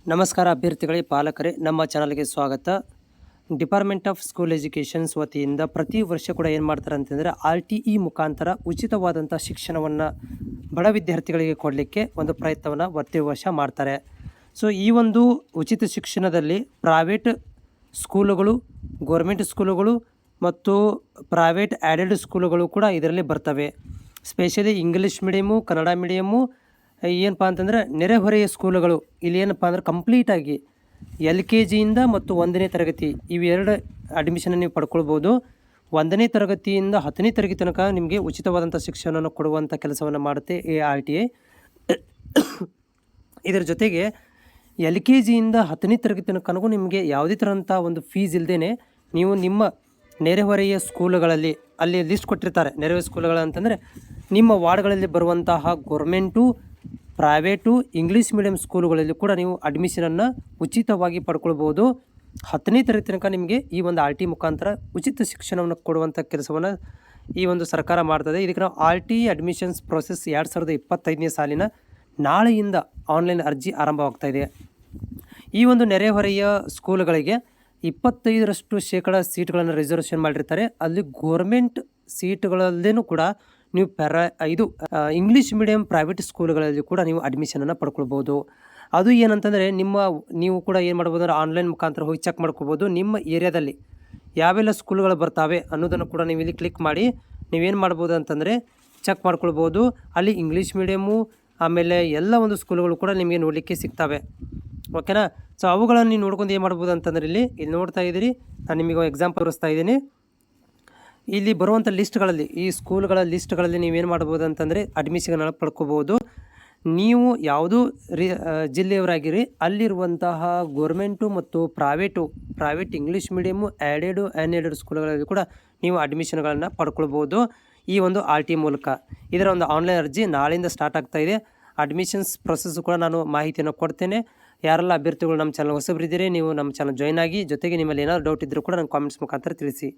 ನಮಸ್ಕಾರ ಅಭ್ಯರ್ಥಿಗಳಿಗೆ ಪಾಲಕರೇ, ನಮ್ಮ ಚಾನಲ್ಗೆ ಸ್ವಾಗತ. ಡಿಪಾರ್ಟ್ಮೆಂಟ್ ಆಫ್ ಸ್ಕೂಲ್ ಎಜುಕೇಷನ್ಸ್ ವತಿಯಿಂದ ಪ್ರತಿ ವರ್ಷ ಕೂಡ ಏನು ಮಾಡ್ತಾರೆ ಅಂತಂದರೆ RTE ಮುಖಾಂತರ ಉಚಿತವಾದಂಥ ಶಿಕ್ಷಣವನ್ನು ಬಡ ವಿದ್ಯಾರ್ಥಿಗಳಿಗೆ ಕೊಡಲಿಕ್ಕೆ ಒಂದು ಪ್ರಯತ್ನವನ್ನು ಪ್ರತಿ ವರ್ಷ ಮಾಡ್ತಾರೆ. ಸೊ ಈ ಒಂದು ಉಚಿತ ಶಿಕ್ಷಣದಲ್ಲಿ ಪ್ರೈವೇಟ್ ಸ್ಕೂಲುಗಳು, ಗೋರ್ಮೆಂಟ್ ಸ್ಕೂಲುಗಳು ಮತ್ತು ಪ್ರೈವೇಟ್ ಆ್ಯಡೆಡ್ ಸ್ಕೂಲುಗಳು ಕೂಡ ಇದರಲ್ಲಿ ಬರ್ತವೆ. Specially English medium, Kannada medium, ಏನಪ್ಪ ಅಂತಂದರೆ ನೆರೆಹೊರೆಯ ಸ್ಕೂಲುಗಳು ಇಲ್ಲಿ ಏನಪ್ಪ ಅಂದ್ರೆ ಕಂಪ್ಲೀಟಾಗಿ LKG ಇಂದ ಮತ್ತು 1ನೇ ತರಗತಿ ಇವೆರಡು ಅಡ್ಮಿಷನ್ ನೀವು ಪಡ್ಕೊಳ್ಬೋದು. 1ನೇ ತರಗತಿಯಿಂದ 10ನೇ ತರಗತಿ ತನಕ ನಿಮಗೆ ಉಚಿತವಾದಂಥ ಶಿಕ್ಷಣವನ್ನು ಕೊಡುವಂಥ ಕೆಲಸವನ್ನು ಮಾಡುತ್ತೆ ಈ RTI. ಇದರ ಜೊತೆಗೆ LKG ಇಂದ 10ನೇ ತರಗತಿ ತನಕನೂ ನಿಮಗೆ ಯಾವುದೇ ಥರಂಥ ಒಂದು ಫೀಸ್ ಇಲ್ಲದೇ ನೀವು ನಿಮ್ಮ ನೆರೆಹೊರೆಯ ಸ್ಕೂಲುಗಳಲ್ಲಿ ಅಲ್ಲಿ ಲಿಸ್ಟ್ ಕೊಟ್ಟಿರ್ತಾರೆ. ನೆರೆಹೊರೆ ಸ್ಕೂಲುಗಳು ಅಂತಂದರೆ ನಿಮ್ಮ ವಾರ್ಡ್ಗಳಲ್ಲಿ ಬರುವಂತಹ ಗೋರ್ಮೆಂಟು, ಪ್ರೈವೇಟು, ಇಂಗ್ಲೀಷ್ ಮೀಡಿಯಂ ಸ್ಕೂಲುಗಳಲ್ಲಿ ಕೂಡ ನೀವು ಅಡ್ಮಿಷನನ್ನು ಉಚಿತವಾಗಿ ಪಡ್ಕೊಳ್ಬೋದು. 10ನೇ ತರಗತಿ ತನಕ ನಿಮಗೆ ಈ ಒಂದು RTI ಮುಖಾಂತರ ಉಚಿತ ಶಿಕ್ಷಣವನ್ನು ಕೊಡುವಂಥ ಕೆಲಸವನ್ನು ಈ ಒಂದು ಸರ್ಕಾರ ಮಾಡ್ತದೆ. ಇದಕ್ಕೆ ನಾವು RTI ಅಡ್ಮಿಷನ್ಸ್ ಪ್ರೋಸೆಸ್ 2025ನೇ ಸಾಲಿನ ನಾಳೆಯಿಂದ ಆನ್ಲೈನ್ ಅರ್ಜಿ ಆರಂಭವಾಗ್ತಾಯಿದೆ. ಈ ಒಂದು ನೆರೆಹೊರೆಯ ಸ್ಕೂಲುಗಳಿಗೆ 25% ಸೀಟ್ಗಳನ್ನು ರಿಸರ್ವೇಷನ್ ಮಾಡಿರ್ತಾರೆ. ಅಲ್ಲಿ ಗೋರ್ಮೆಂಟ್ ಸೀಟ್ಗಳಲ್ಲೂ ಕೂಡ ನೀವು ಇಂಗ್ಲೀಷ್ ಮೀಡಿಯಂ ಪ್ರೈವೇಟ್ ಸ್ಕೂಲುಗಳಲ್ಲಿ ಕೂಡ ನೀವು ಅಡ್ಮಿಷನನ್ನು ಪಡ್ಕೊಳ್ಬೋದು. ಅದು ಏನಂತಂದರೆ ನೀವು ಕೂಡ ಏನು ಮಾಡ್ಬೋದು ಅಂದರೆ ಆನ್ಲೈನ್ ಮುಖಾಂತರ ಹೋಗಿ ಚೆಕ್ ಮಾಡ್ಕೊಬೋದು. ನಿಮ್ಮ ಏರಿಯಾದಲ್ಲಿ ಯಾವೆಲ್ಲ ಸ್ಕೂಲುಗಳು ಬರ್ತಾವೆ ಅನ್ನೋದನ್ನು ಕೂಡ ನೀವು ಇಲ್ಲಿ ಕ್ಲಿಕ್ ಮಾಡಿ ನೀವೇನು ಮಾಡ್ಬೋದು ಅಂತಂದರೆ ಚೆಕ್ ಮಾಡ್ಕೊಳ್ಬೋದು. ಅಲ್ಲಿ ಇಂಗ್ಲೀಷ್ ಮೀಡಿಯಮ್ಮು ಆಮೇಲೆ ಎಲ್ಲ ಒಂದು ಸ್ಕೂಲುಗಳು ಕೂಡ ನಿಮಗೆ ನೋಡಲಿಕ್ಕೆ ಸಿಗ್ತವೆ. ಓಕೆನಾ. ಸೊ ಅವುಗಳನ್ನು ನೀವು ನೋಡ್ಕೊಂಡು ಏನು ಮಾಡ್ಬೋದು ಅಂತಂದರೆ ಇಲ್ಲಿ ನೋಡ್ತಾ ಇದ್ದೀರಿ, ನಾನು ನಿಮಗೆ ಎಕ್ಸಾಂಪಲ್ ತೋರಿಸ್ತಾ ಇದ್ದೀನಿ. ಇಲ್ಲಿ ಬರುವಂಥ ಲಿಸ್ಟ್ಗಳಲ್ಲಿ, ಈ ಸ್ಕೂಲ್ಗಳ ಲಿಸ್ಟ್ಗಳಲ್ಲಿ ನೀವೇನು ಮಾಡ್ಬೋದು ಅಂತಂದರೆ ಅಡ್ಮಿಷನ್ ಪಡ್ಕೋಬೋದು. ನೀವು ಯಾವುದೂ ಜಿಲ್ಲೆಯವರಾಗಿರಿ, ಅಲ್ಲಿರುವಂತಹ ಗೋರ್ಮೆಂಟು ಮತ್ತು ಪ್ರೈವೇಟ್ ಇಂಗ್ಲೀಷ್ ಮೀಡಿಯಮ್ಮು, ಅನ್ಎಡೆಡ್ ಸ್ಕೂಲ್ಗಳಲ್ಲಿ ಕೂಡ ನೀವು ಅಡ್ಮಿಷನ್ಗಳನ್ನು ಪಡ್ಕೊಳ್ಬೋದು ಈ ಒಂದು RTI ಮೂಲಕ. ಇದರ ಒಂದು ಆನ್ಲೈನ್ ಅರ್ಜಿ ನಾಳೆಯಿಂದ ಸ್ಟಾರ್ಟ್ ಆಗ್ತಾಯಿದೆ. ಅಡ್ಮಿಷನ್ಸ್ ಪ್ರೊಸೆಸ್ ಕೂಡ ನಾನು ಮಾಹಿತಿಯನ್ನು ಕೊಡ್ತೇನೆ. ಯಾರೆಲ್ಲ ಅಭ್ಯರ್ಥಿಗಳು ನಮ್ಮ ಚಾನಲ್ ಹೊಸಬರಿದ್ದೀರಿ, ನೀವು ನಮ್ಮ ಚಾನಲ್ ಜಾಯ್ನ್ ಆಗಿ, ಜೊತೆಗೆ ನಿಮ್ಮಲ್ಲಿ ಏನಾದರೂ ಡೌಟ್ ಇದ್ದರೂ ಕೂಡ ನನ್ನ ಕಾಮೆಂಟ್ಸ್ ಮುಖಾಂತರ ತಿಳಿಸಿ.